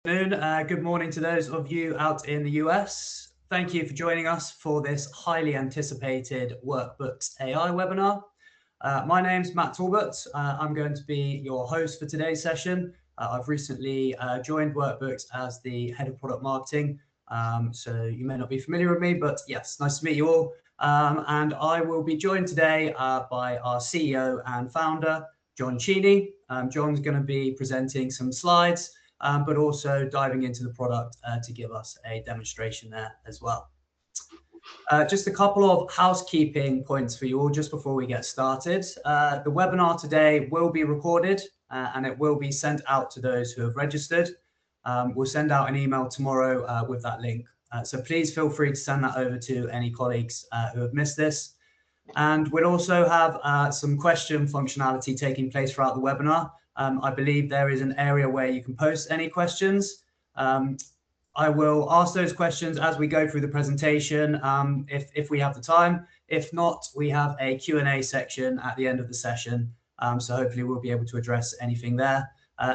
Good morning to those of you out in the US. Thank you for joining us for this highly anticipated Workbooks AI webinar. My name's Matt Talbot. I'm going to be your host for today's session. I've recently joined Workbooks as the head of product marketing. So you may not be familiar with me, but yes, nice to meet you all. And I will be joined today by our CEO and founder, John Cheney. John's going to be presenting some slides, but also diving into the product to give us a demonstration there as well. Just a couple of housekeeping points for you all just before we get started. The webinar today will be recorded and it will be sent out to those who have registered. We'll send out an email tomorrow with that link. So please feel free to send that over to any colleagues who have missed this. And we'll also have some question functionality taking place throughout the webinar. I believe there is an area where you can post any questions. I will ask those questions as we go through the presentation, if we have the time. If not, we have a Q&A section at the end of the session. So hopefully we'll be able to address anything there.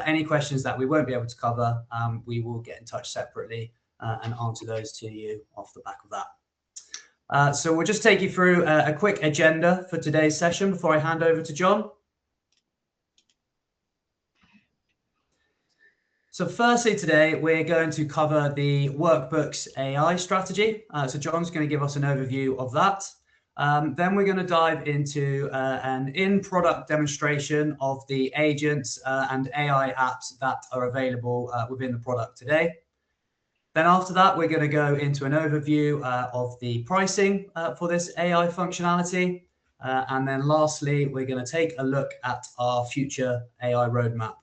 Any questions that we won't be able to cover, we will get in touch separately and answer those to you off the back of that. So we'll just take you through a quick agenda for today's session before I hand over to John. So firstly, today, we're going to cover the Workbooks AI strategy. So John's going to give us an overview of that. Then we're going to dive into an in-product demonstration of the agents and AI apps that are available within the product today. Then after that, we're going to go into an overview of the pricing for this AI functionality. And then lastly, we're going to take a look at our future AI roadmap.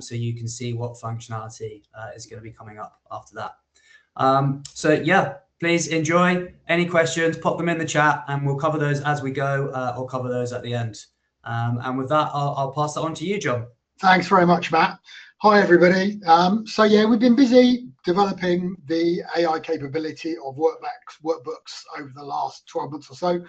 So you can see what functionality is going to be coming up after that. So yeah, please enjoy. Any questions, pop them in the chat and we'll cover those as we go or cover those at the end. And with that, I'll pass it on to you, John. Thanks very much, Matt. Hi, everybody. So yeah, we've been busy developing the AI capability of Workbooks over the last 12 months or so.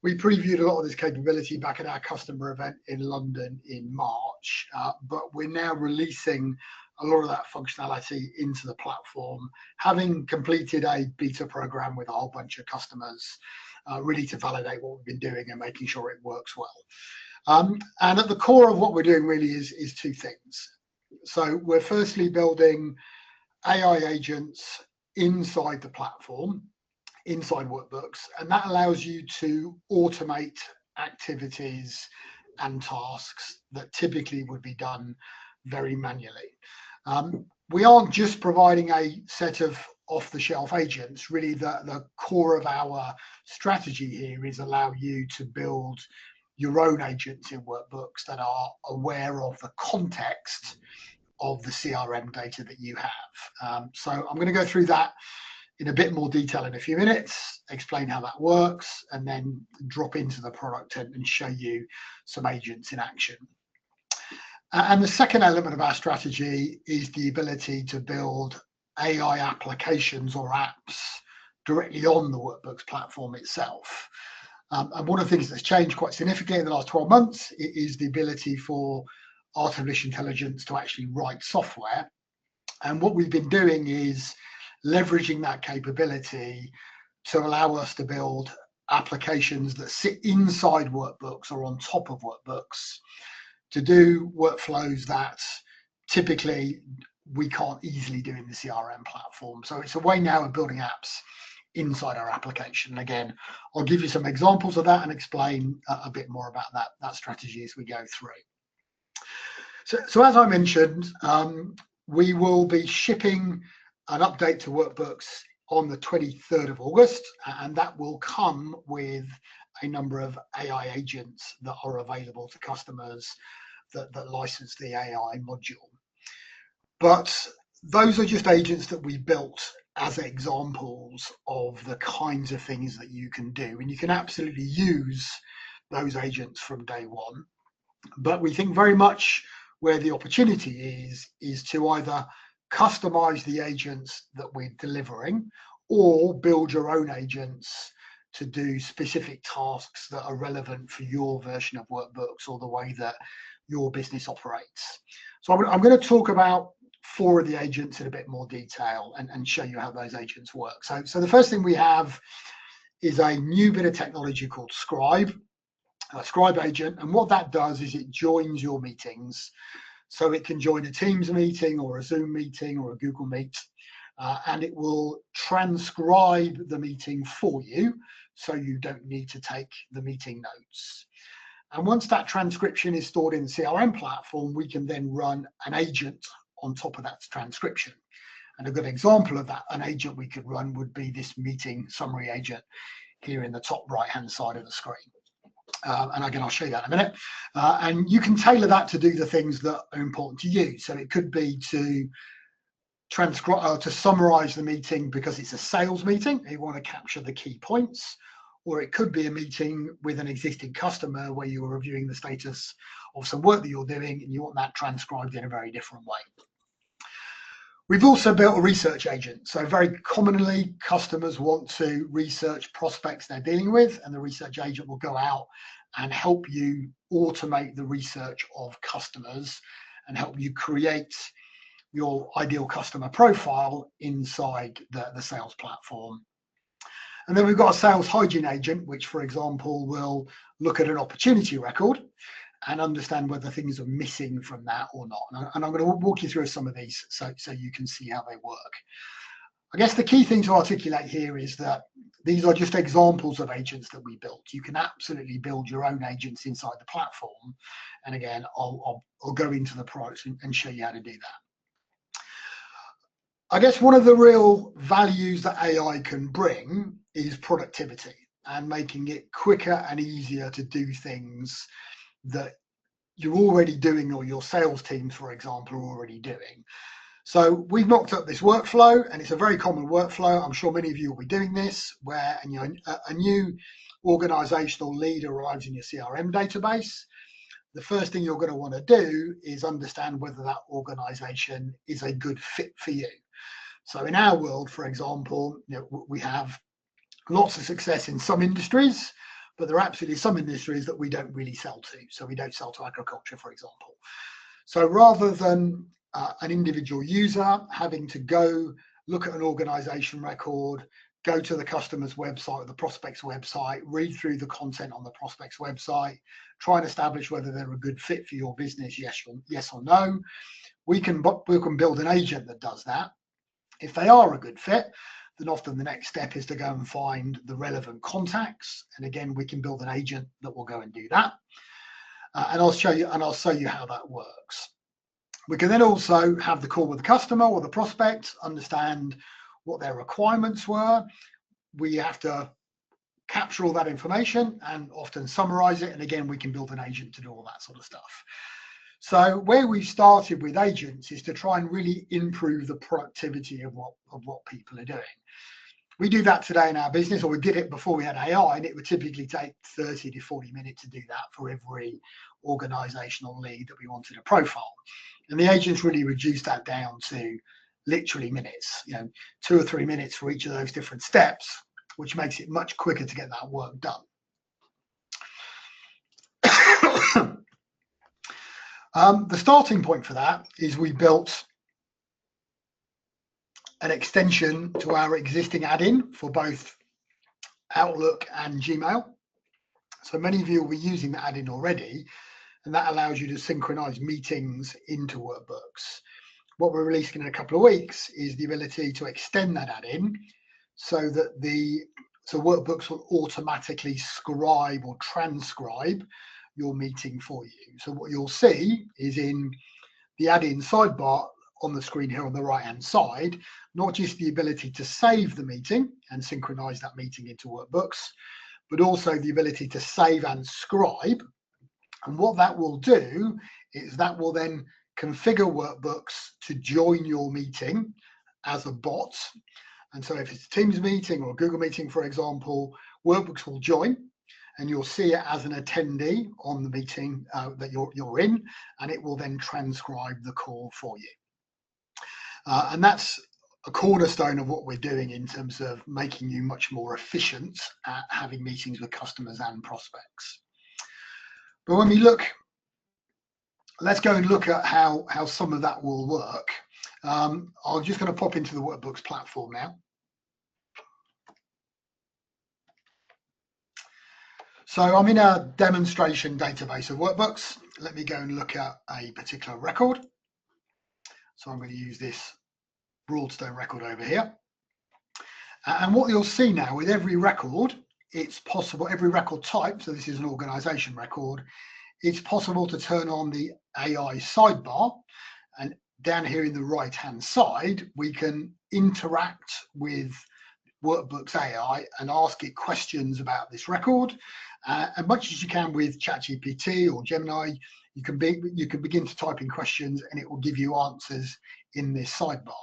We previewed a lot of this capability back at our customer event in London in March, but we're now releasing a lot of that functionality into the platform, having completed a beta program with a whole bunch of customers, really to validate what we've been doing and making sure it works well. And at the core of what we're doing really is two things. So we're firstly building AI agents inside the platform, inside Workbooks, and that allows you to automate activities and tasks that typically would be done very manually. We aren't just providing a set of off-the-shelf agents. Really, the core of our strategy here is allow you to build your own agents in Workbooks that are aware of the context of the CRM data that you have. So I'm going to go through that in a bit more detail in a few minutes, explain how that works, and then drop into the product and show you some agents in action. And the second element of our strategy is the ability to build AI applications or apps directly on the Workbooks platform itself. And one of the things that's changed quite significantly in the last 12 months is the ability for artificial intelligence to actually write software. And what we've been doing is leveraging that capability to allow us to build applications that sit inside Workbooks or on top of Workbooks to do workflows that typically we can't easily do in the CRM platform. So it's a way now of building apps inside our application. Again, I'll give you some examples of that and explain a bit more about that strategy as we go through. So as I mentioned, we will be shipping an update to Workbooks on the 23rd of August, and that will come with a number of AI agents that are available to customers that license the AI module. But those are just agents that we built as examples of the kinds of things that you can do, and you can absolutely use those agents from day one. But we think very much where the opportunity is to either customize the agents that we're delivering or build your own agents to do specific tasks that are relevant for your version of Workbooks or the way that your business operates. So I'm going to talk about 4 of the agents in a bit more detail and show you how those agents work. So the first thing we have is a new bit of technology called Scribe, a Scribe agent. And what that does is it joins your meetings. So it can join a Teams meeting or a Zoom meeting or a Google Meet, and it will transcribe the meeting for you, so you don't need to take the meeting notes. And once that transcription is stored in the CRM platform, we can then run an agent on top of that transcription. And a good example of that, an agent we could run would be this meeting summary agent here in the top right-hand side of the screen. And again, I'll show you that in a minute. And you can tailor that to do the things that are important to you. So it could be to transcribe, to summarize the meeting because it's a sales meeting. You want to capture the key points. Or it could be a meeting with an existing customer where you are reviewing the status of some work that you're doing and you want that transcribed in a very different way. We've also built a research agent. So very commonly, customers want to research prospects they're dealing with, and the research agent will go out and help you automate the research of customers and help you create your ideal customer profile inside the sales platform. And then we've got a sales hygiene agent, which, for example, will look at an opportunity record and understand whether things are missing from that or not. And I'm going to walk you through some of these so you can see how they work. I guess the key thing to articulate here is that these are just examples of agents that we built. You can absolutely build your own agents inside the platform. And again, I'll go into the products and show you how to do that. I guess one of the real values that AI can bring is productivity and making it quicker and easier to do things that you're already doing, or your sales teams, for example, are already doing. So we've mocked up this workflow, and it's a very common workflow. I'm sure many of you will be doing this, where a new organizational lead arrives in your CRM database. The first thing you're going to want to do is understand whether that organization is a good fit for you. So in our world, for example, we have lots of success in some industries, but there are absolutely some industries that we don't really sell to. So we don't sell to agriculture, for example. So rather than an individual user having to go look at an organization record, go to the customer's website or the prospect's website, read through the content on the prospect's website, try and establish whether they're a good fit for your business, yes or no, we can build an agent that does that. If they are a good fit, then often the next step is to go and find the relevant contacts. And again, we can build an agent that will go and do that. And I'll show you how that works. We can then also have the call with the customer or the prospect, understand what their requirements were. We have to capture all that information and often summarize it. And again, we can build an agent to do all that sort of stuff. So where we started with agents is to try and really improve the productivity of what people are doing. We do that today in our business, or we did it before we had AI, and it would typically take 30 to 40 minutes to do that for every organizational lead that we wanted to profile. And the agents really reduced that down to literally minutes, 2 or 3 minutes for each of those different steps, which makes it much quicker to get that work done. The starting point for that is we built an extension to our existing add-in for both Outlook and Gmail. So many of you will be using that add-in already, and that allows you to synchronize meetings into Workbooks. What we're releasing in a couple of weeks is the ability to extend that add-in so that Workbooks will automatically scribe or transcribe your meeting for you. So what you'll see is in the add-in sidebar on the screen here on the right-hand side, not just the ability to save the meeting and synchronize that meeting into Workbooks, but also the ability to save and scribe. And what that will do is that will then configure Workbooks to join your meeting as a bot. And so if it's a Teams meeting or a Google meeting, for example, Workbooks will join, and you'll see it as an attendee on the meeting that you're in, and it will then transcribe the call for you. And that's a cornerstone of what we're doing in terms of making you much more efficient at having meetings with customers and prospects. But when we look, let's go and look at how some of that will work. I'm just going to pop into the Workbooks platform now. So I'm in a demonstration database of workbooks. Let me go and look at a particular record. So I'm going to use this Broadstone record over here. And what you'll see now with every record, it's possible, every record type, so this is an organization record, it's possible to turn on the AI sidebar, and down here in the right hand side, we can interact with Workbooks AI and ask it questions about this record. And much as you can with ChatGPT or Gemini, you can begin to type in questions and it will give you answers in this sidebar.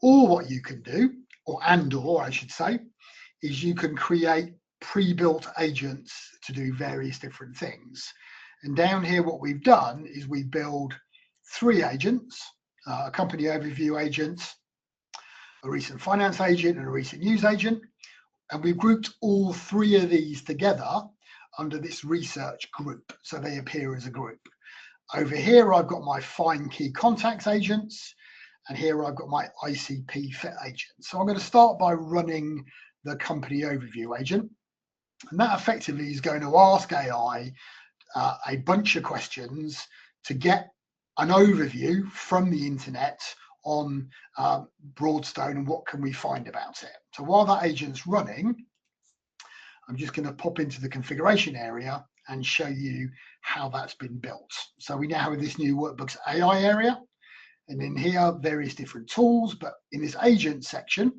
Or what you can do, or I should say, is you can create pre-built agents to do various different things. And down here, what we've done is we build 3 agents, a company overview agent, a recent finance agent, and a recent news agent. And we've grouped all 3 of these together under this research group, so they appear as a group. Over here, I've got my find key contacts agents, and here I've got my ICP fit agent. So I'm going to start by running the company overview agent, and that effectively is going to ask AI a bunch of questions to get an overview from the internet on Broadstone and what can we find about it. So while that agent's running, I'm just going to pop into the configuration area and show you how that's been built. So we now have this new Workbooks AI area, and in here various different tools, but in this agent section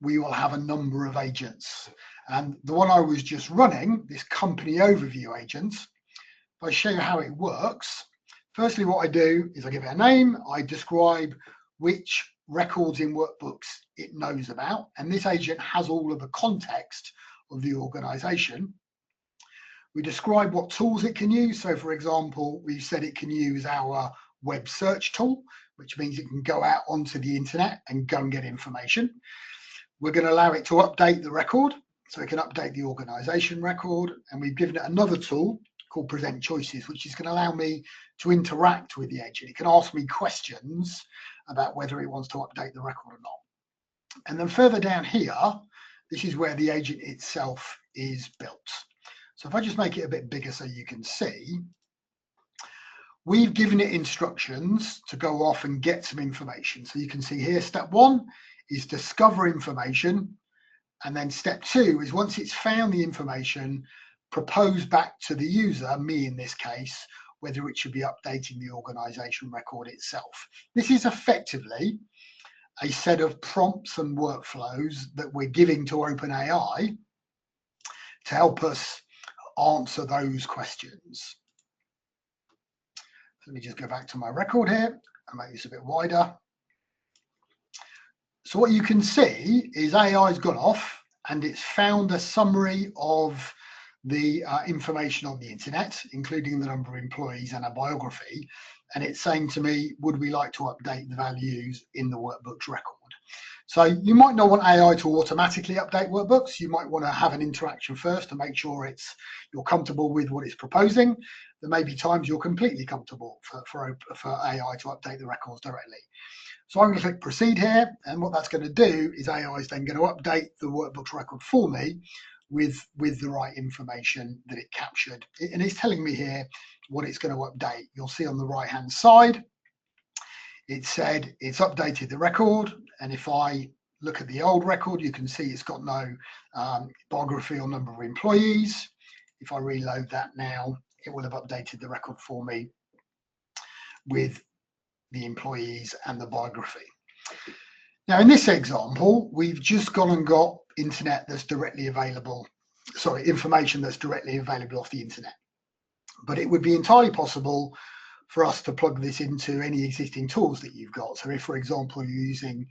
we will have a number of agents. And the one I was just running, this company overview agent, if I show you how it works, firstly what I do is I give it a name, I describe which records in workbooks it knows about, and this agent has all of the context of the organization. We describe what tools it can use. So for example, we said it can use our web search tool, which means it can go out onto the internet and go and get information. We're going to allow it to update the record, so it can update the organization record, and we've given it another tool called present choices, which is going to allow me to interact with the agent. It can ask me questions about whether it wants to update the record or not. And then further down here, this is where the agent itself is built. So if I just make it a bit bigger so you can see, we've given it instructions to go off and get some information. So you can see here, step 1 is discover information. And then step 2 is once it's found the information, propose back to the user, me in this case, whether it should be updating the organization record itself. This is effectively a set of prompts and workflows that we're giving to OpenAI to help us answer those questions. Let me just go back to my record here and make this a bit wider. So what you can see is AI's gone off and it's found a summary of the information on the internet, including the number of employees and a biography. And it's saying to me, would we like to update the values in the workbooks record? So you might not want AI to automatically update workbooks. You might want to have an interaction first to make sure you're comfortable with what it's proposing. There may be times you're completely comfortable for AI to update the records directly. So I'm going to click proceed here, and what that's going to do is AI is then going to update the workbooks record for me with the right information that it captured. And it's telling me here what it's going to update. You'll see on the right hand side, it said it's updated the record. And if I look at the old record, you can see it's got no biography or number of employees. If I reload that now, it will have updated the record for me with the employees and the biography. Now, in this example, we've just gone and got internet that's directly available, sorry, information that's directly available off the internet. But it would be entirely possible for us to plug this into any existing tools that you've got. So if, for example, you're using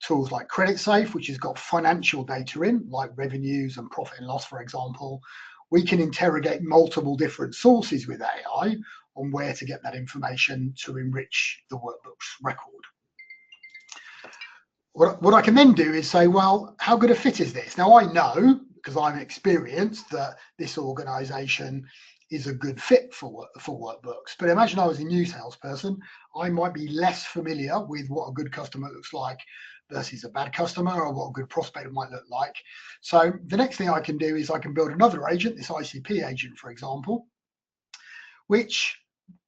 tools like CreditSafe, which has got financial data in, like revenues and profit and loss, for example, we can interrogate multiple different sources with AI on where to get that information to enrich the workbooks record. What I can then do is say, well, how good a fit is this? Now I know, because I'm experienced, that this organization is a good fit for Workbooks. But imagine I was a new salesperson, I might be less familiar with what a good customer looks like versus a bad customer, or what a good prospect might look like. So the next thing I can do is I can build another agent, this ICP agent, for example, which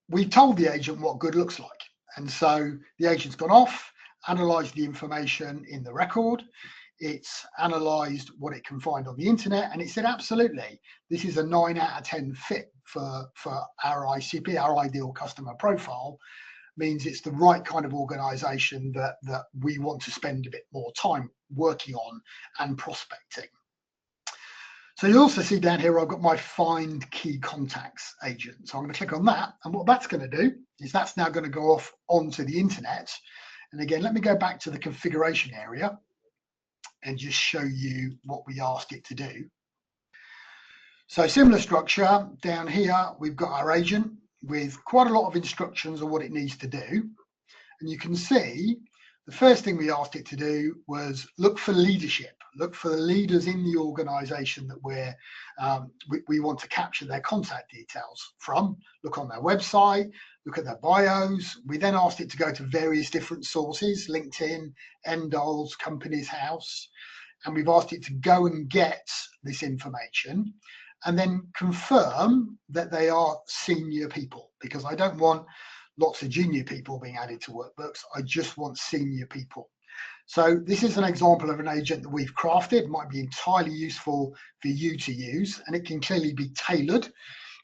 we told the agent what good looks like. And so the agent's gone off, analysed the information in the record, it's analysed what it can find on the internet, and it said, absolutely, this is a 9 out of 10 fit for our ICP, our ideal customer profile. Means it's the right kind of organisation that we want to spend a bit more time working on and prospecting. So you'll also see down here, I've got my find key contacts agent. So I'm going to click on that. And what that's going to do is that's now going to go off onto the internet. And again, let me go back to the configuration area and just show you what we asked it to do. So similar structure down here, we've got our agent with quite a lot of instructions on what it needs to do. And you can see the first thing we asked it to do was look for leadership, look for the leaders in the organization that we want to capture their contact details from, look on their website, look at their bios. We then asked it to go to various different sources, LinkedIn, Endols, Companies House, and we've asked it to go and get this information and then confirm that they are senior people, because I don't want lots of junior people being added to Workbooks. I just want senior people. So this is an example of an agent that we've crafted. It might be entirely useful for you to use, and it can clearly be tailored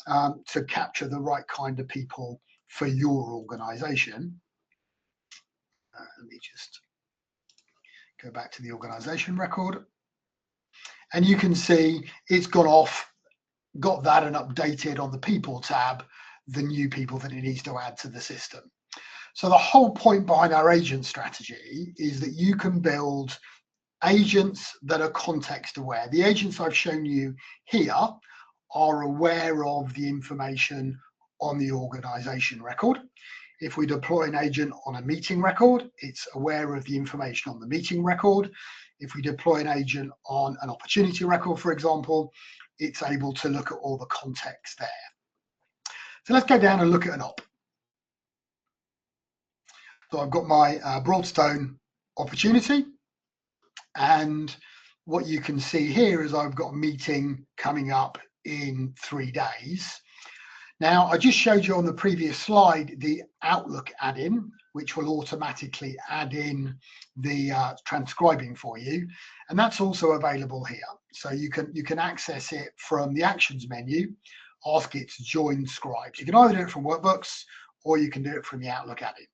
to capture the right kind of people for your organization. Let me just go back to the organization record. And you can see it's gone off, got that and updated on the people tab the new people that it needs to add to the system. So the whole point behind our agent strategy is that you can build agents that are context aware. The agents I've shown you here are aware of the information on the organization record. If we deploy an agent on a meeting record, it's aware of the information on the meeting record. If we deploy an agent on an opportunity record, for example, it's able to look at all the context there. So let's go down and look at an op. So I've got my Broadstone opportunity, and what you can see here is I've got a meeting coming up in 3 days. Now, I just showed you on the previous slide the Outlook add-in, which will automatically add in the transcribing for you, and that's also available here. So you can access it from the Actions menu, ask it to join scribes. You can either do it from Workbooks or you can do it from the Outlook add-in.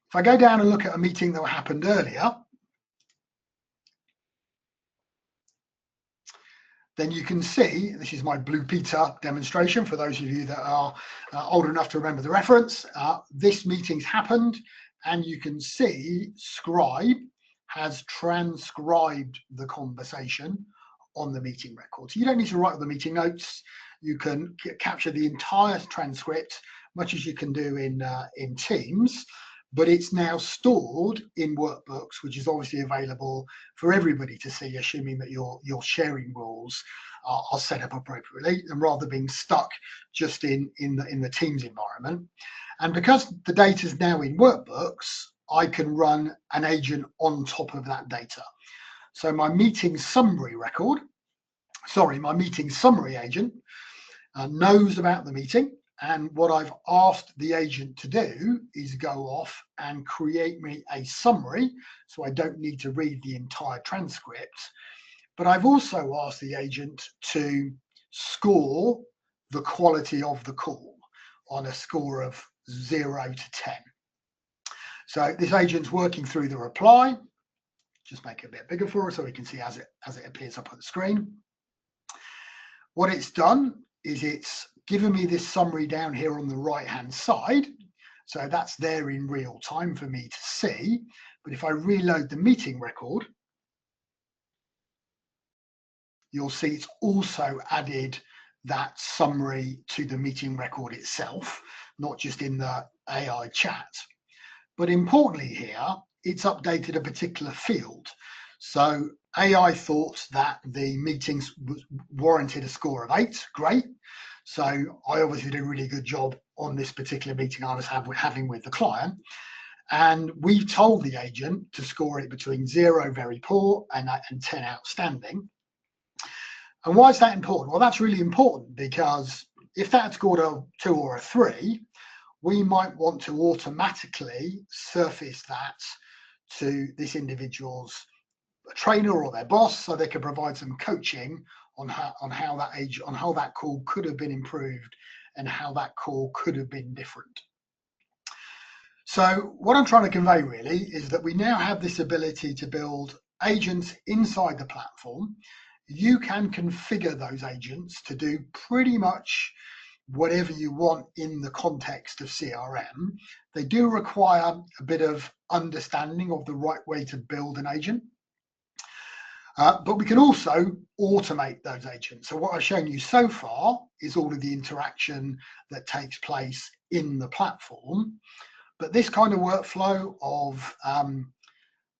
If I go down and look at a meeting that happened earlier, then you can see, this is my Blue Peter demonstration for those of you that are old enough to remember the reference. This meeting's happened, and you can see Scribe has transcribed the conversation on the meeting record. So you don't need to write all the meeting notes. You can capture the entire transcript, much as you can do in Teams, but it's now stored in Workbooks, which is obviously available for everybody to see, assuming that your sharing rules are set up appropriately, and rather being stuck just in the Teams environment. And because the data is now in Workbooks, I can run an agent on top of that data. So my meeting summary agent knows about the meeting, and what I've asked the agent to do is go off and create me a summary, so I don't need to read the entire transcript. But I've also asked the agent to score the quality of the call on a score of 0 to 10. So this agent's working through the reply. Just make it a bit bigger for us so we can see as it appears up on the screen. What it's done is it's given me this summary down here on the right hand side. So that's there in real time for me to see. But if I reload the meeting record, you'll see it's also added that summary to the meeting record itself, not just in the AI chat. But importantly here, it's updated a particular field. So AI thought that the meetings warranted a score of 8. Great. So I obviously did a really good job on this particular meeting I was having with the client. And we told the agent to score it between 0, very poor, and 10, outstanding. And why is that important? Well, that's really important because if that had scored a 2 or a 3, we might want to automatically surface that to this individual's trainer or their boss, so they can provide some coaching on how that call could have been improved and how that call could have been different. So what I'm trying to convey really is that we now have this ability to build agents inside the platform. You can configure those agents to do pretty much whatever you want in the context of CRM. They do require a bit of understanding of the right way to build an agent. But we can also automate those agents. So what I've shown you so far is all of the interaction that takes place in the platform. But this kind of workflow of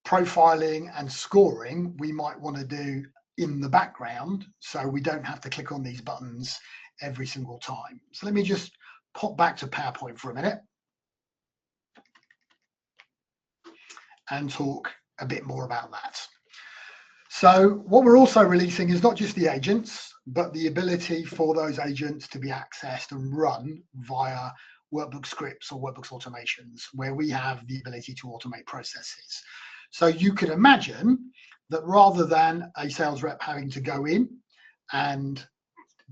profiling and scoring, we might want to do in the background, so we don't have to click on these buttons every single time. So let me just pop back to PowerPoint for a minute and talk a bit more about that. So what we're also releasing is not just the agents, but the ability for those agents to be accessed and run via workbook scripts or workbooks automations, where we have the ability to automate processes. So you could imagine that rather than a sales rep having to go in and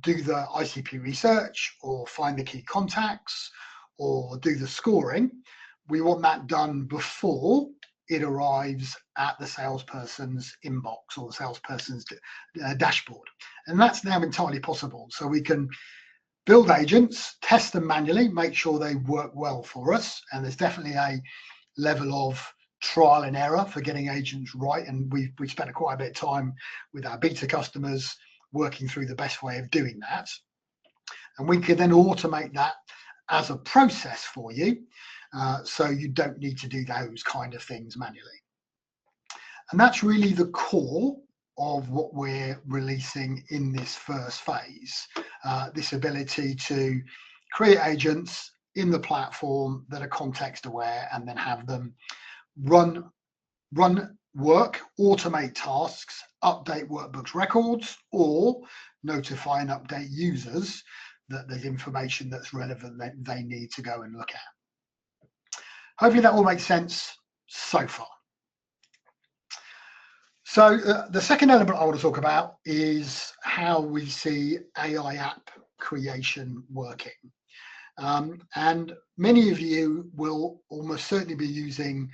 do the ICP research or find the key contacts or do the scoring, we want that done before it arrives at the salesperson's inbox or the salesperson's dashboard. And that's now entirely possible. So we can build agents, test them manually, make sure they work well for us. And there's definitely a level of trial and error for getting agents right. And we've spent quite a bit of time with our beta customers working through the best way of doing that. And we can then automate that as a process for you. So you don't need to do those kind of things manually. And that's really the core of what we're releasing in this first phase, this ability to create agents in the platform that are context aware and then have them run work, automate tasks, update workbooks records, or notify and update users that there's information that's relevant that they need to go and look at. Hopefully that all makes sense so far. So the second element I want to talk about is how we see AI app creation working. And many of you will almost certainly be using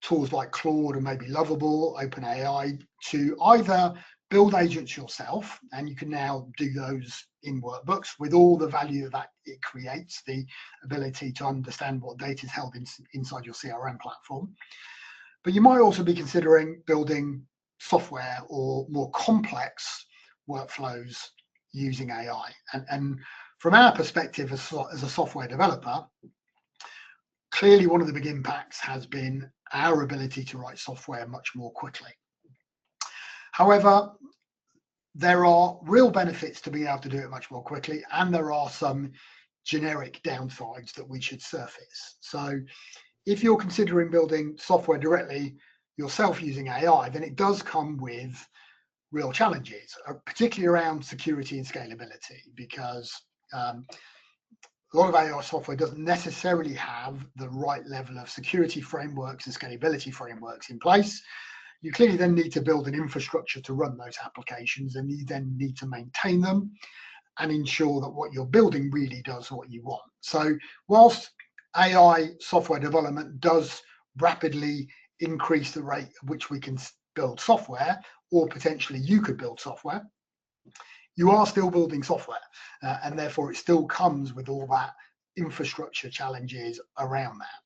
tools like Claude and maybe Lovable, OpenAI to either build agents yourself, and you can now do those in workbooks with all the value that it creates, the ability to understand what data is held inside your CRM platform. But you might also be considering building software or more complex workflows using AI. And from our perspective as a software developer, clearly one of the big impacts has been our ability to write software much more quickly. However, there are real benefits to being able to do it much more quickly, and there are some generic downsides that we should surface. So if you're considering building software directly yourself using AI, then it does come with real challenges, particularly around security and scalability, because a lot of AI software doesn't necessarily have the right level of security frameworks and scalability frameworks in place. You clearly then need to build an infrastructure to run those applications, and you then need to maintain them and ensure that what you're building really does what you want. So whilst AI software development does rapidly increase the rate at which we can build software, or potentially you could build software, you are still building software, and therefore it still comes with all that infrastructure challenges around that.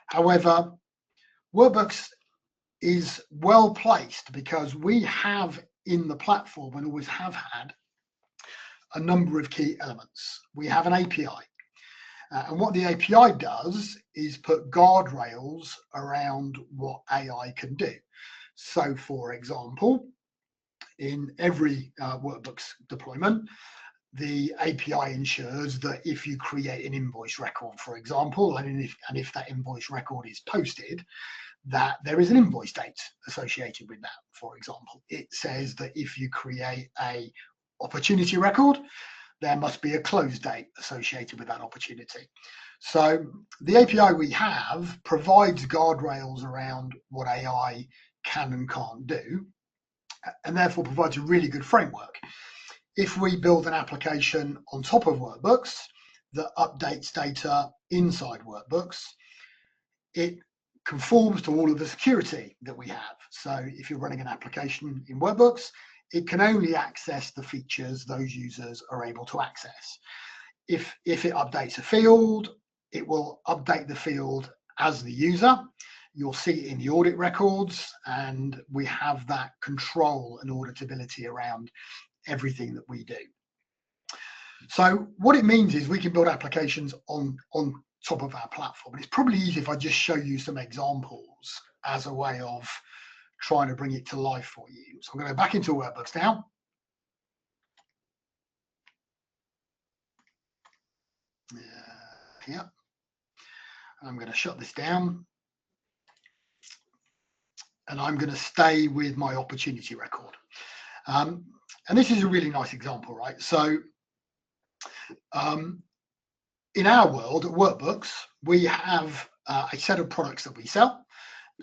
However, Workbooks is well placed because we have in the platform, and always have had, a number of key elements. We have an API, and what the API does is put guardrails around what AI can do. So for example, in every Workbooks deployment, the API ensures that if you create an invoice record, for example, and if that invoice record is posted, that there is an invoice date associated with that. For example, it says that if you create a opportunity record, there must be a close date associated with that opportunity. So the API we have provides guardrails around what AI can and can't do, and therefore provides a really good framework. If we build an application on top of Workbooks that updates data inside Workbooks, it conforms to all of the security that we have. So if you're running an application in Workbooks, it can only access the features those users are able to access. If it updates a field, it will update the field as the user. You'll see it in the audit records, and we have that control and auditability around everything that we do. So what it means is we can build applications on top of our platform. And it's probably easy if I just show you some examples as a way of trying to bring it to life for you. So I'm going to go back into Workbooks now. Here. I'm going to shut this down. And I'm going to stay with my opportunity record. And this is a really nice example, right? So in our world at Workbooks, we have a set of products that we sell,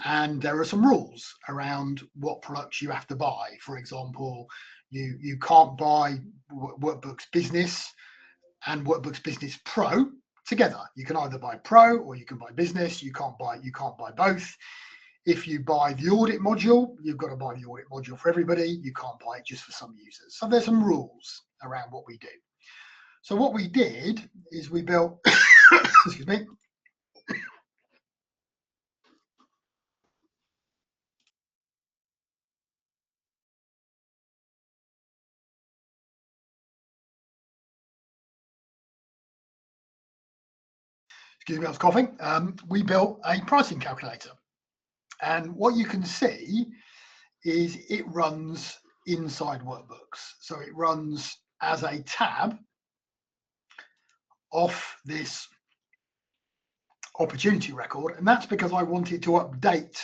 and there are some rules around what products you have to buy. For example, you can't buy Workbooks Business and Workbooks Business Pro together. You can either buy Pro or you can buy Business. You can't buy both. If you buy the audit module, you've got to buy the audit module for everybody. You can't buy it just for some users. So there's some rules around what we do. So what we did is we built, excuse me. Excuse me, I was coughing. We built a pricing calculator. And what you can see is it runs inside Workbooks. So it runs as a tab off this opportunity record. And that's because I wanted to update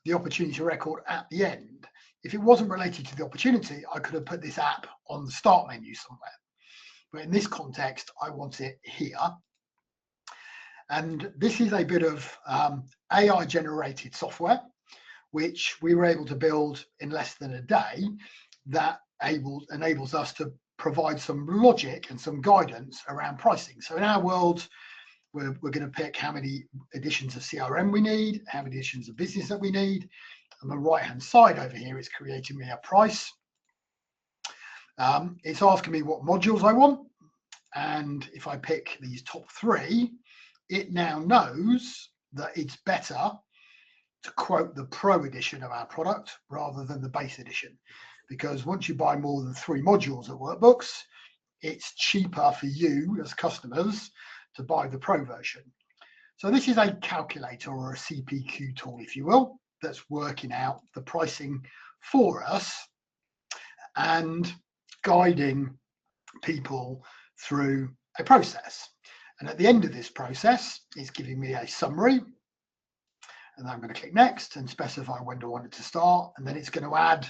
the opportunity record at the end. If it wasn't related to the opportunity, I could have put this app on the start menu somewhere. But in this context, I want it here. And this is a bit of AI generated software, which we were able to build in less than a day, that enables us to provide some logic and some guidance around pricing. So in our world, we're going to pick how many editions of CRM we need, how many editions of business that we need. On the right-hand side over here, it's creating me a price. It's asking me what modules I want. And if I pick these top three, it now knows that it's better to quote the Pro edition of our product rather than the base edition. Because once you buy more than 3 modules at Workbooks, it's cheaper for you as customers to buy the Pro version. So this is a calculator or a CPQ tool, if you will, that's working out the pricing for us and guiding people through a process. And at the end of this process, it's giving me a summary. And I'm going to click next and specify when I want it to start. And then it's going to add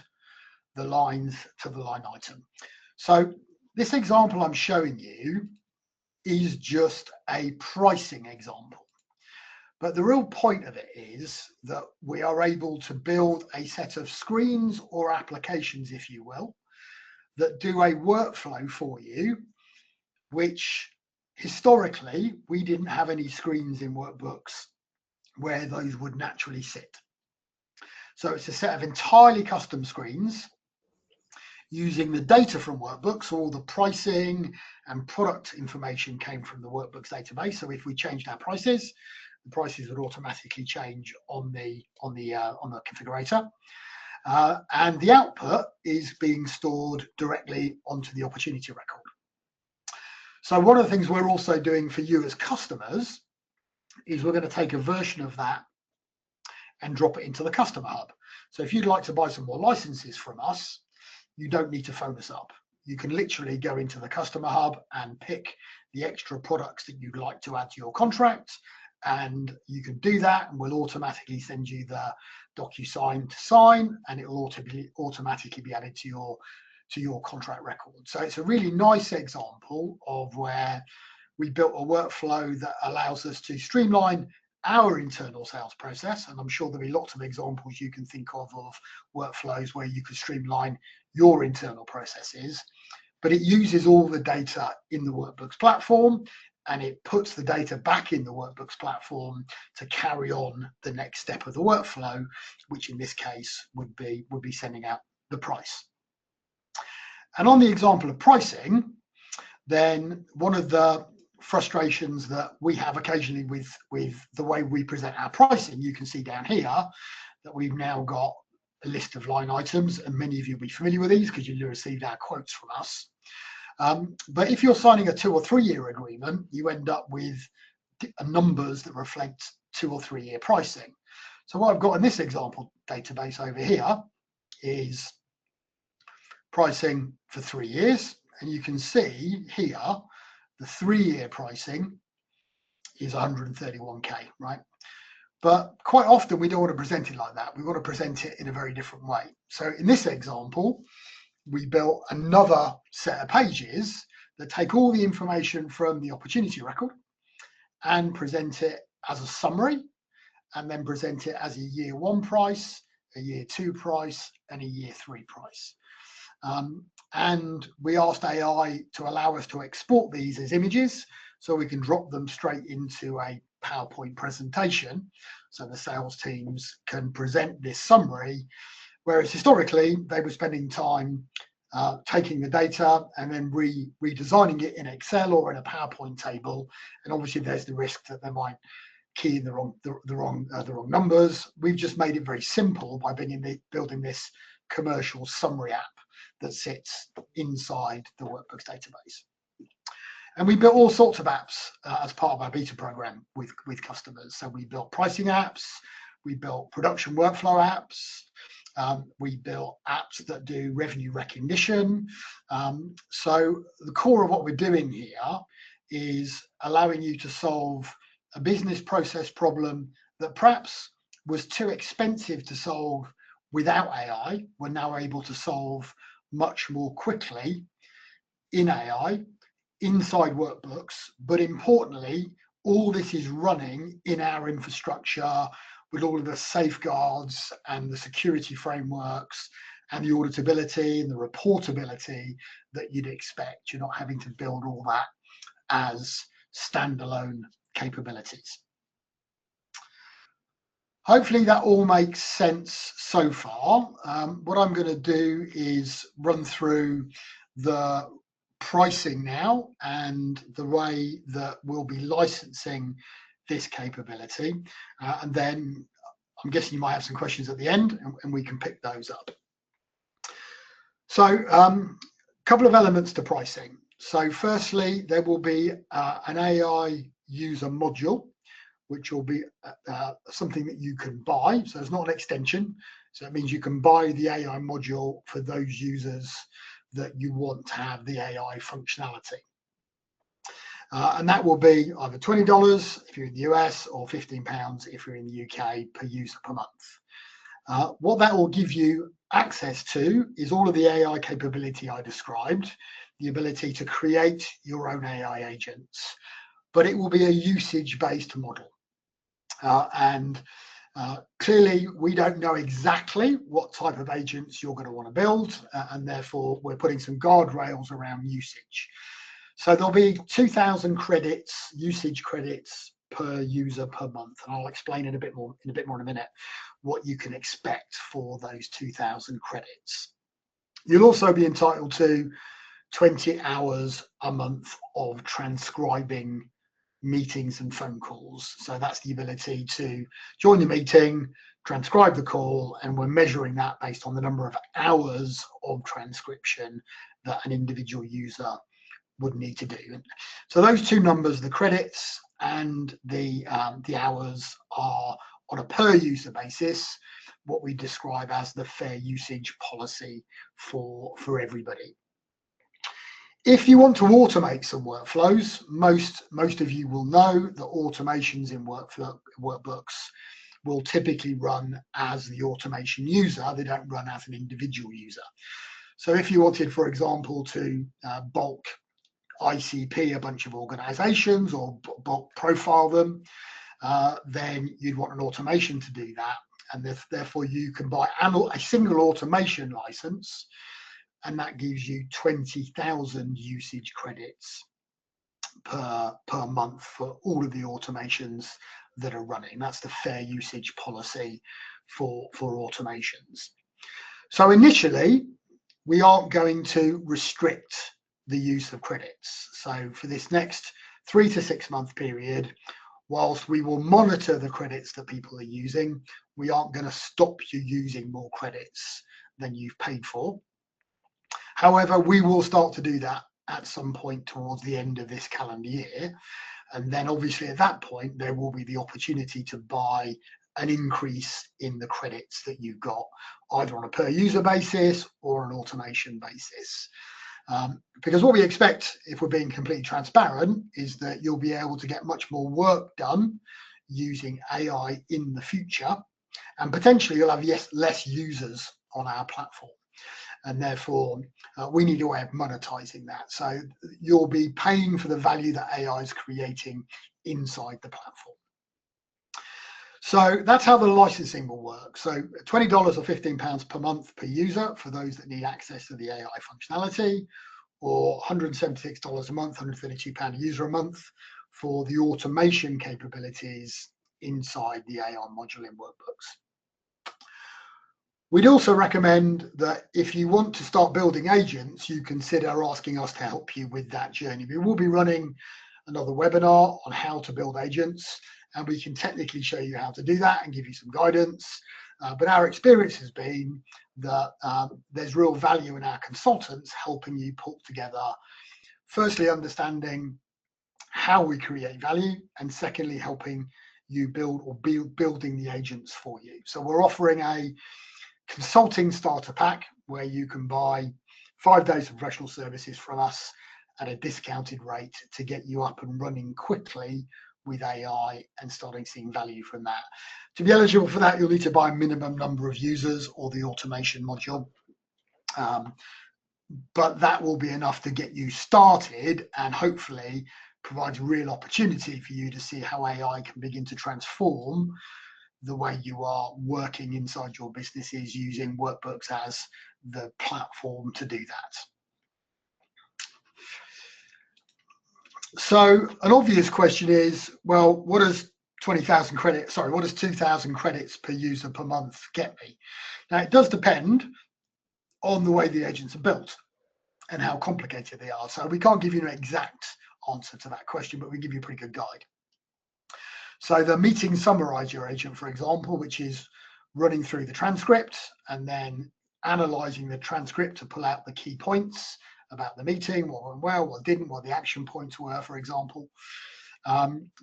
the lines to the line item. So this example I'm showing you is just a pricing example. But the real point of it is that we are able to build a set of screens or applications, if you will, that do a workflow for you, which historically we didn't have any screens in Workbooks where those would naturally sit. So it's a set of entirely custom screens using the data from Workbooks. All the pricing and product information came from the Workbooks database. So if we changed our prices, the prices would automatically change on the configurator. And the output is being stored directly onto the opportunity record. So one of the things we're also doing for you as customers is we're going to take a version of that and drop it into the customer hub. So if you'd like to buy some more licenses from us, you don't need to phone us up. You can literally go into the customer hub and pick the extra products that you'd like to add to your contract, and you can do that, and we'll automatically send you the DocuSign to sign, and it will automatically be added to your contract record. So it's a really nice example of where we built a workflow that allows us to streamline our internal sales process, and I'm sure there'll be lots of examples you can think of workflows where you could streamline your internal processes, but it uses all the data in the Workbooks platform, and it puts the data back in the Workbooks platform to carry on the next step of the workflow, which in this case would be sending out the price. And on the example of pricing, then one of the frustrations that we have occasionally with the way we present our pricing, you can see down here that we've now got a list of line items, and many of you will be familiar with these because you received our quotes from us. But if you're signing a 2 or 3 year agreement, you end up with numbers that reflect 2 or 3 year pricing. So what I've got in this example database over here is pricing for 3 years, and you can see here the 3 year pricing is 131k, right? But quite often we don't want to present it like that. We want to present it in a very different way. So in this example, we built another set of pages that take all the information from the opportunity record and present it as a summary, and then present it as a year 1 price, a year 2 price, and a year 3 price. And we asked AI to allow us to export these as images so we can drop them straight into a PowerPoint presentation so the sales teams can present this summary, whereas historically they were spending time taking the data and then redesigning it in Excel or in a PowerPoint table, and obviously there's the risk that they might key in the wrong numbers. We've just made it very simple by building this commercial summary app that sits inside the Workbooks database. And we built all sorts of apps as part of our beta program with customers. So we built pricing apps, we built production workflow apps, we built apps that do revenue recognition. So the core of what we're doing here is allowing you to solve a business process problem that perhaps was too expensive to solve without AI. We're now able to solve much more quickly in AI, inside Workbooks, but importantly, all this is running in our infrastructure with all of the safeguards and the security frameworks and the auditability and the reportability that you'd expect. You're not having to build all that as standalone capabilities. Hopefully that all makes sense so far. What I'm going to do is run through the pricing now and the way that we'll be licensing this capability. And then I'm guessing you might have some questions at the end, and we can pick those up. So a couple of elements to pricing. So firstly, there will be an AI user module, which will be something that you can buy. So it's not an extension. So it means you can buy the AI module for those users that you want to have the AI functionality. And that will be either $20 if you're in the US or £15 if you're in the UK per user per month. What that will give you access to is all of the AI capability I described, the ability to create your own AI agents, but it will be a usage-based model. Clearly, we don't know exactly what type of agents you're going to want to build, and therefore we're putting some guardrails around usage. So there'll be 2,000 credits, usage credits per user per month, and I'll explain in a bit more in a minute what you can expect for those 2,000 credits. You'll also be entitled to 20 hours a month of transcribing meetings and phone calls. So that's the ability to join the meeting, transcribe the call, and we're measuring that based on the number of hours of transcription that an individual user would need to do. So those two numbers, the credits and the hours, are on a per user basis. what we describe as the fair usage policy for everybody. If you want to automate some workflows, most of you will know that automations in workbooks will typically run as the automation user. They don't run as an individual user. So if you wanted, for example, to bulk ICP a bunch of organizations or bulk profile them, then you'd want an automation to do that. And therefore you can buy a single automation license, and that gives you 20,000 usage credits per month for all of the automations that are running. That's the fair usage policy for automations. So initially, we aren't going to restrict the use of credits. So for this next 3 to 6 month period, whilst we will monitor the credits that people are using, we aren't going to stop you using more credits than you've paid for. However, we will start to do that at some point towards the end of this calendar year. And then obviously at that point, there will be the opportunity to buy an increase in the credits that you've got, either on a per user basis or an automation basis. Because what we expect, if we're being completely transparent, is that you'll be able to get much more work done using AI in the future, and potentially you'll have less users on our platform. And therefore, we need a way of monetizing that. So you'll be paying for the value that AI is creating inside the platform. So that's how the licensing will work. So $20 or £15 per month per user for those that need access to the AI functionality, or $176 a month, £132 a user a month for the automation capabilities inside the AI module in Workbooks. We'd also recommend that if you want to start building agents, you consider asking us to help you with that journey. We will be running another webinar on how to build agents, and we can technically show you how to do that and give you some guidance. But our experience has been that there's real value in our consultants helping you pull together, firstly, understanding how we create value, and secondly, helping you building the agents for you. So we're offering a consulting starter pack where you can buy 5 days of professional services from us at a discounted rate to get you up and running quickly with AI and starting seeing value from that. To be eligible for that, you'll need to buy a minimum number of users or the automation module. But that will be enough to get you started and hopefully provides real opportunity for you to see how AI can begin to transform the way you are working inside your businesses using Workbooks as the platform to do that. So an obvious question is, well, what does 20,000 credits, sorry, what does 2,000 credits per user per month get me? Now, it does depend on the way the agents are built and how complicated they are. So we can't give you an exact answer to that question, but we give you a pretty good guide. So the meeting summarizer agent, for example, which is running through the transcript and then analyzing the transcript to pull out the key points about the meeting, what went well, what didn't, what the action points were, for example,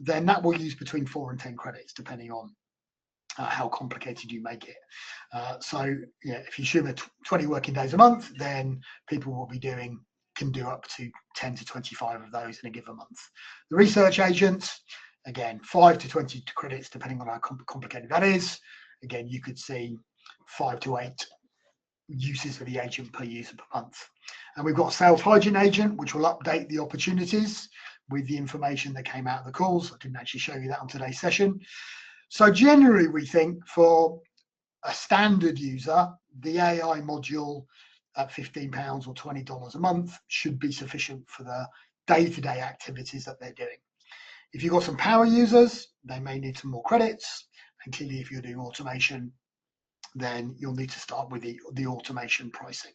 then that will use between 4 and 10 credits, depending on how complicated you make it. So yeah, if you assume 20 working days a month, then people will be can do up to 10 to 25 of those in a given month. The research agents, again, 5 to 20 credits, depending on how complicated that is. Again, you could see 5 to 8 uses for the agent per user per month. And we've got a sales hygiene agent, which will update the opportunities with the information that came out of the calls. I didn't actually show you that on today's session. So generally, we think for a standard user, the AI module at £15 or $20 a month should be sufficient for the day-to-day activities that they're doing. If you've got some power users, they may need some more credits. And clearly, if you're doing automation, then you'll need to start with the automation pricing.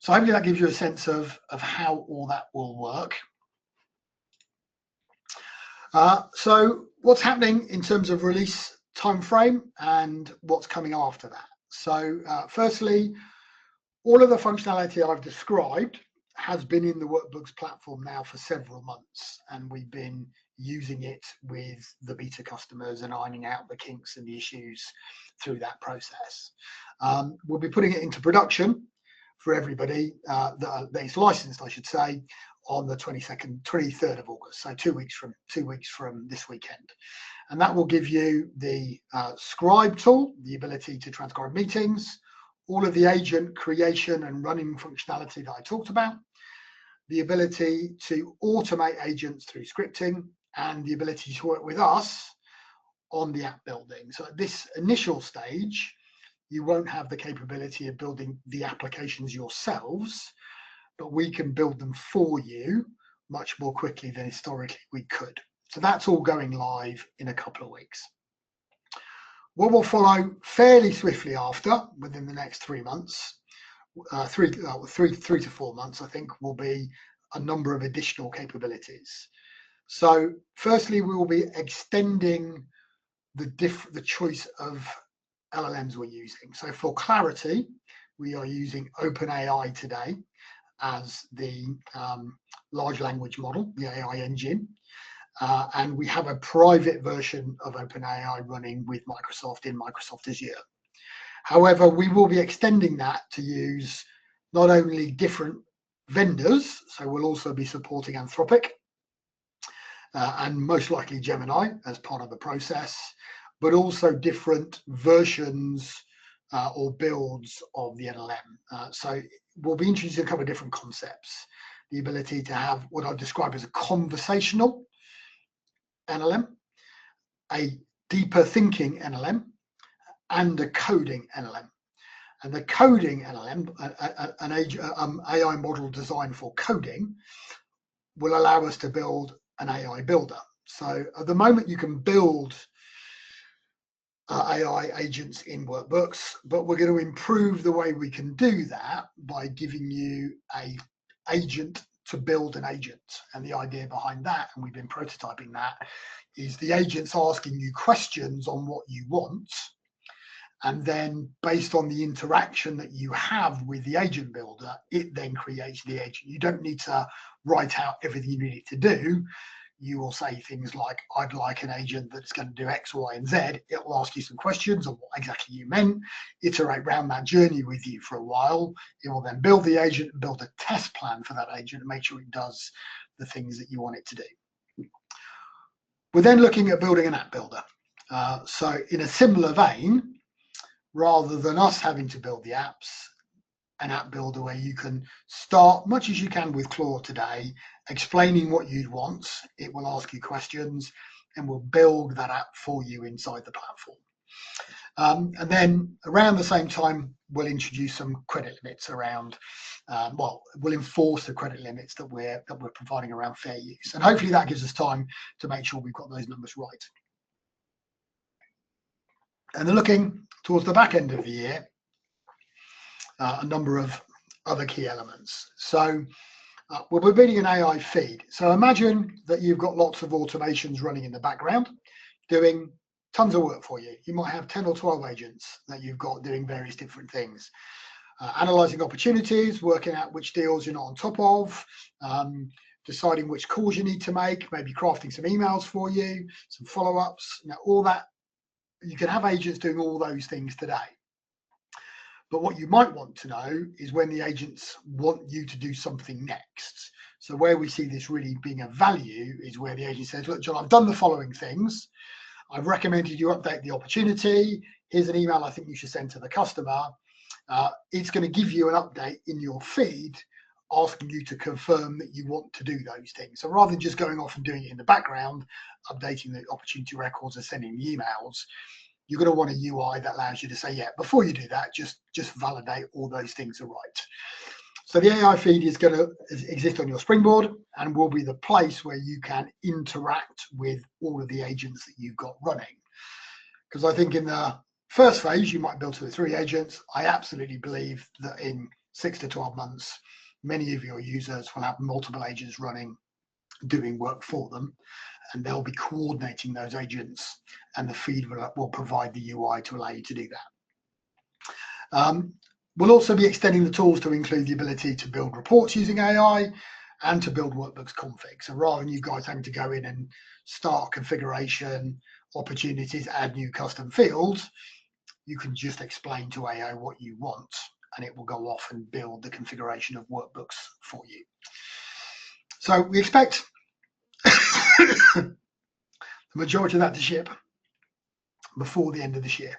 So hopefully that gives you a sense of how all that will work. So what's happening in terms of release timeframe and what's coming after that? So firstly, all of the functionality I've described has been in the Workbooks platform now for several months, and we've been using it with the beta customers and ironing out the kinks and the issues through that process. We'll be putting it into production for everybody that is licensed, I should say, on the 23rd of August, so 2 weeks from this weekend. And that will give you the scribe tool, the ability to transcribe meetings, all of the agent creation and running functionality that I talked about, the ability to automate agents through scripting, and the ability to work with us on the app building. So at this initial stage, you won't have the capability of building the applications yourselves, but we can build them for you much more quickly than historically we could. So that's all going live in a couple of weeks. What will follow fairly swiftly after, within the next 3 months, 3 to 4 months, I think, will be a number of additional capabilities. So firstly, we will be extending the choice of LLMs we're using. So for clarity, we are using OpenAI today as the large language model, the AI engine. And we have a private version of OpenAI running with Microsoft in Microsoft Azure. However, we will be extending that to use not only different vendors, so we'll also be supporting Anthropic and most likely Gemini as part of the process, but also different versions or builds of the LLM. So we'll be introducing a couple of different concepts. The ability to have what I'll describe as a conversational LLM, a deeper thinking LLM, and a coding LLM. And the coding LLM, an AI model designed for coding, will allow us to build an AI builder. So at the moment, you can build AI agents in Workbooks, but we're going to improve the way we can do that by giving you an agent to build an agent. And the idea behind that, and we've been prototyping that, is the agent's asking you questions on what you want. And then based on the interaction that you have with the agent builder, it then creates the agent. You don't need to write out everything you need it to do. You will say things like, I'd like an agent that's going to do X, Y, and Z. It will ask you some questions on what exactly you meant, iterate around that journey with you for a while. It will then build the agent and build a test plan for that agent and make sure it does the things that you want it to do. We're then looking at building an app builder. So in a similar vein, rather than us having to build the apps, an app builder where you can start much as you can with Claude today, explaining what you'd want. It will ask you questions and will build that app for you inside the platform. And then around the same time, we'll introduce some credit limits around, we'll enforce the credit limits that we're providing around fair use. And hopefully that gives us time to make sure we've got those numbers right. And then looking towards the back end of the year, a number of other key elements. So we're building an AI feed. So imagine that you've got lots of automations running in the background, doing tons of work for you. You might have 10 or 12 agents that you've got doing various different things. Analyzing opportunities, working out which deals you're not on top of, deciding which calls you need to make, maybe crafting some emails for you, some follow-ups, all that. You can have agents doing all those things today. But what you might want to know is when the agents want you to do something next. So where we see this really being a value is where the agent says, look, John, I've done the following things. I've recommended you update the opportunity. Here's an email I think you should send to the customer. It's going to give you an update in your feed asking you to confirm that you want to do those things. So rather than just going off and doing it in the background, updating the opportunity records and sending the emails, you're going to want a UI that allows you to say, yeah, before you do that, just validate all those things are right. So the AI feed is going to exist on your Springboard and will be the place where you can interact with all of the agents that you've got running. Because I think in the first phase, you might build 2 or 3 agents. I absolutely believe that in 6 to 12 months, many of your users will have multiple agents running, doing work for them, and they'll be coordinating those agents, and the feed will provide the UI to allow you to do that. We'll also be extending the tools to include the ability to build reports using AI and to build workbooks config. So rather than you guys having to go in and start configuration, opportunities, add new custom fields, you can just explain to AI what you want, and it will go off and build the configuration of workbooks for you. So we expect the majority of that to ship before the end of this year.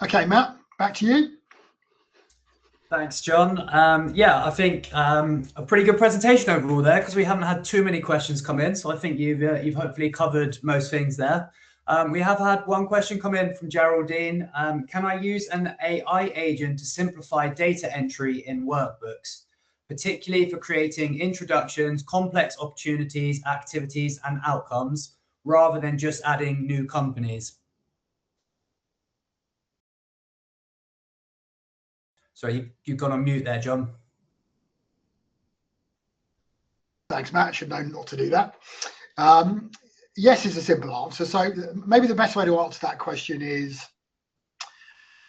Okay, Matt, back to you. Thanks, John. Yeah, I think a pretty good presentation overall there, because we haven't had too many questions come in. So I think you've hopefully covered most things there. We have had one question come in from Geraldine. Can I use an AI agent to simplify data entry in workbooks, particularly for creating introductions, complex opportunities, activities, and outcomes, rather than just adding new companies? Sorry, you've gone on mute there, John. Thanks, Matt. I should know not to do that. Yes is a simple answer. So maybe the best way to answer that question is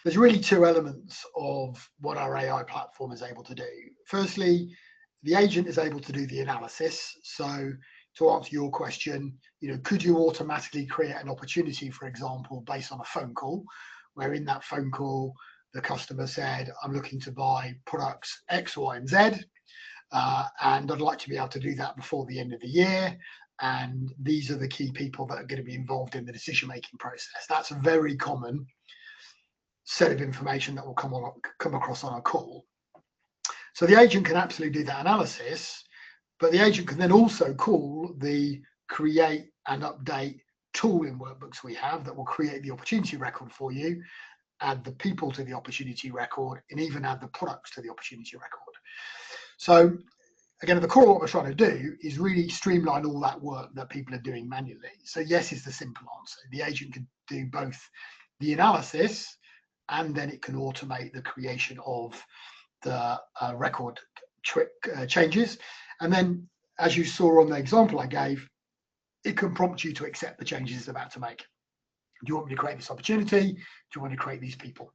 there's really two elements of what our AI platform is able to do. Firstly, the agent is able to do the analysis. So to answer your question, could you automatically create an opportunity, for example, based on a phone call, where in that phone call, the customer said, I'm looking to buy products X, Y, and Z, and I'd like to be able to do that before the end of the year. And these are the key people that are going to be involved in the decision-making process. That's a very common set of information that will come across on a call. So the agent can absolutely do that analysis, but the agent can then also call the create and update tool in Workbooks we have that will create the opportunity record for you, add the people to the opportunity record, and even add the products to the opportunity record. So again, at the core of what we're trying to do is really streamline all that work that people are doing manually. So yes is the simple answer. The agent can do both the analysis, and then it can automate the creation of the record changes. And then, as you saw on the example I gave, it can prompt you to accept the changes it's about to make. Do you want me to create this opportunity? Do you want to create these people?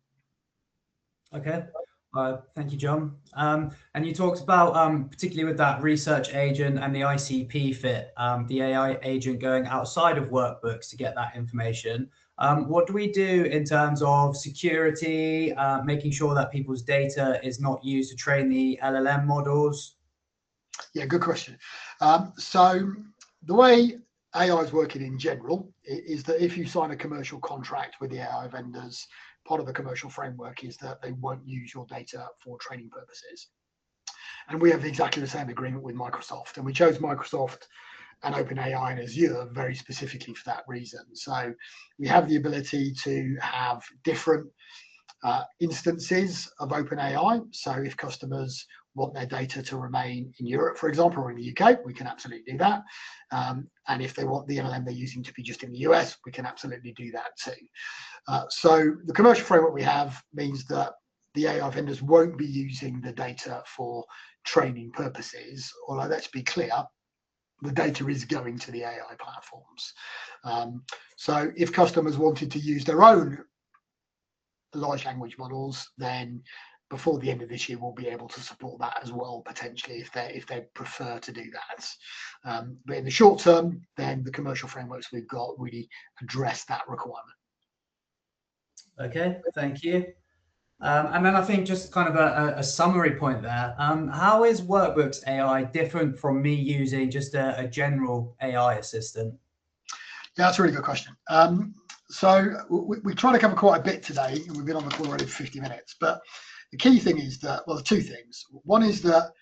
Okay. Thank you, John. And you talked about, particularly with that research agent and the ICP fit, the AI agent going outside of workbooks to get that information. What do we do in terms of security, making sure that people's data is not used to train the LLM models? Yeah, good question. So the way AI is working in general is that if you sign a commercial contract with the AI vendors, part of the commercial framework is that they won't use your data for training purposes. And we have exactly the same agreement with Microsoft. And we chose Microsoft and OpenAI and Azure very specifically for that reason. So we have the ability to have different instances of OpenAI. So if customers want their data to remain in Europe, for example, or in the UK, we can absolutely do that. And if they want the LLM they're using to be just in the US, we can absolutely do that too. So the commercial framework we have means that the AI vendors won't be using the data for training purposes, although let's be clear, the data is going to the AI platforms. So if customers wanted to use their own large language models, then before the end of this year, we'll be able to support that as well, potentially, if they prefer to do that. But in the short term, then the commercial frameworks we've got really address that requirement. Okay, thank you. And then I think just kind of a summary point there. How is Workbooks AI different from me using just a general AI assistant? Yeah, that's a really good question. So we try to cover quite a bit today, and we've been on the call already for 50 minutes. But the key thing is that, well, two things. One is that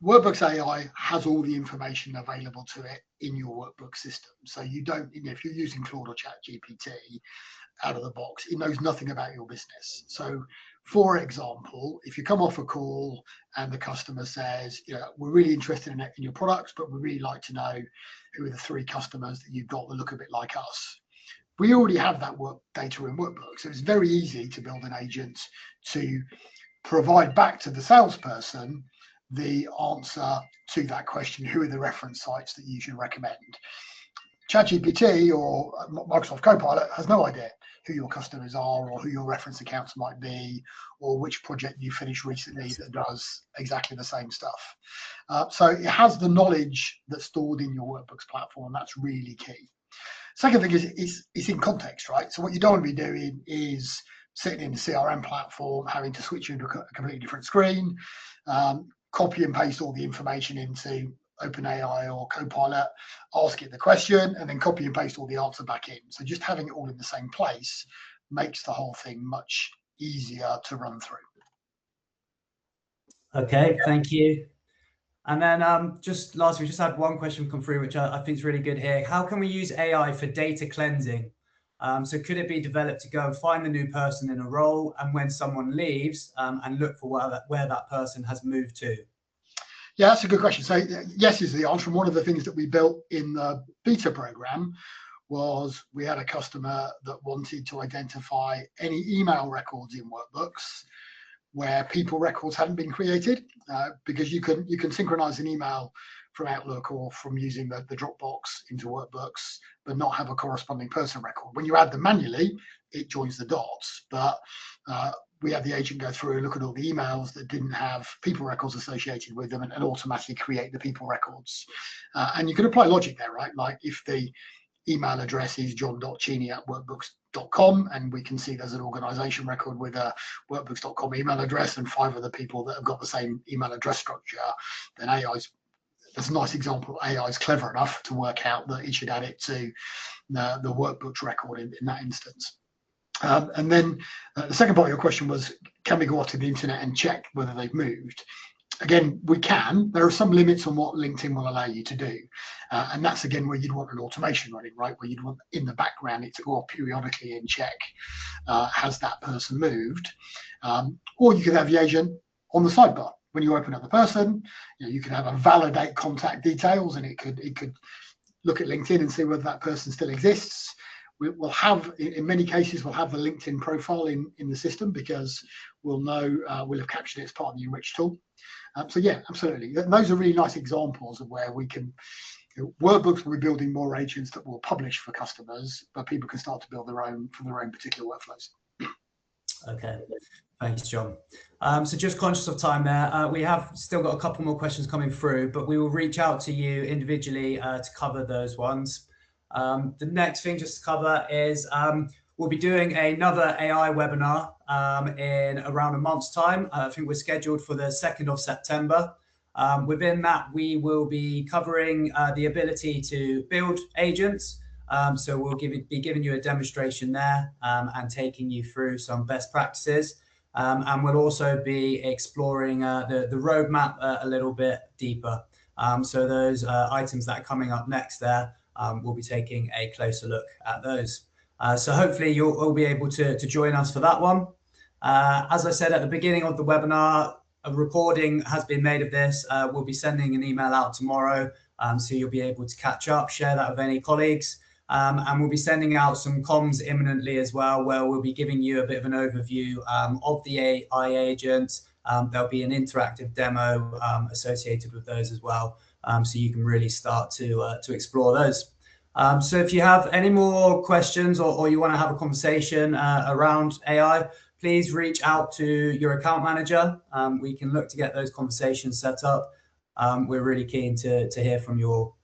Workbooks AI has all the information available to it in your workbook system. So you don't, if you're using Claude or ChatGPT out of the box, it knows nothing about your business. So, for example, if you come off a call and the customer says, we're really interested in your products, but we'd really like to know who are the 3 customers that you've got that look a bit like us. We already have that work data in Workbooks. So it's very easy to build an agent to provide back to the salesperson the answer to that question, who are the reference sites that you should recommend. ChatGPT or Microsoft Copilot has no idea who your customers are or who your reference accounts might be or which project you finished recently that does exactly the same stuff. So it has the knowledge that's stored in your Workbooks platform. That's really key. Second thing is it's in context, right? So what you don't want to be doing is sitting in the CRM platform, having to switch into a completely different screen, copy and paste all the information into OpenAI or Copilot, ask it the question, and then copy and paste all the answer back in. So just having it all in the same place makes the whole thing much easier to run through. Okay, thank you. And then just lastly, we just had one question come through, which I think is really good here. How can we use AI for data cleansing? So could it be developed to go and find the new person in a role, and when someone leaves, and look for where that person has moved to? Yeah, that's a good question. So yes is the answer. And one of the things that we built in the beta program was we had a customer that wanted to identify any email records in Workbooks where people records hadn't been created, because you can synchronize an email from Outlook or from using the Dropbox into Workbooks, but not have a corresponding person record. When you add them manually, it joins the dots. But we had the agent go through and look at all the emails that didn't have people records associated with them and automatically create the people records. And you can apply logic there, right? Like if the email address is john.cheney@workbooks.com, and we can see there's an organization record with a workbooks.com email address and 5 other people that have got the same email address structure, then that's a nice example. AI is clever enough to work out that it should add it to the Workbooks record in that instance. And then the second part of your question was, can we go off to the internet and check whether they've moved? Again, we can. There are some limits on what LinkedIn will allow you to do. And that's, again, where you'd want an automation running, right? Where you'd want in the background it to go off periodically and check, has that person moved? Or you could have the agent on the sidebar. When you open up the person, you can have a validate contact details, and it could look at LinkedIn and see whether that person still exists. We'll have, in many cases, we'll have the LinkedIn profile in the system because we'll know, we'll have captured it as part of the enrich tool. So yeah, absolutely. Those are really nice examples of where we can, Workbooks will be building more agents that will publish for customers, but people can start to build their own from their own particular workflows. Okay, thanks, John. So just conscious of time there, we have still got a couple more questions coming through, but we will reach out to you individually to cover those ones. The next thing just to cover is we'll be doing another AI webinar in around a month's time. I think we're scheduled for the 2nd of September. Within that, we will be covering the ability to build agents. So we'll be giving you a demonstration there and taking you through some best practices. And we'll also be exploring the roadmap a little bit deeper. So those items that are coming up next there, we'll be taking a closer look at those. So hopefully you'll all be able to join us for that one. As I said at the beginning of the webinar, a recording has been made of this. We'll be sending an email out tomorrow, so you'll be able to catch up, share that with any colleagues. And we'll be sending out some comms imminently as well, where we'll be giving you a bit of an overview of the AI agents. There'll be an interactive demo associated with those as well. So you can really start to explore those. So if you have any more questions or you want to have a conversation around AI, please reach out to your account manager. We can look to get those conversations set up. We're really keen to hear from you all.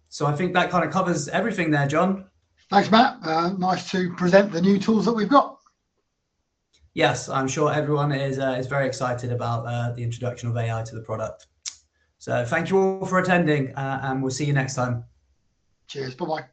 So I think that kind of covers everything there, John. Thanks, Matt. Nice to present the new tools that we've got. Yes, I'm sure everyone is very excited about the introduction of AI to the product. So thank you all for attending, and we'll see you next time. Cheers. Bye-bye.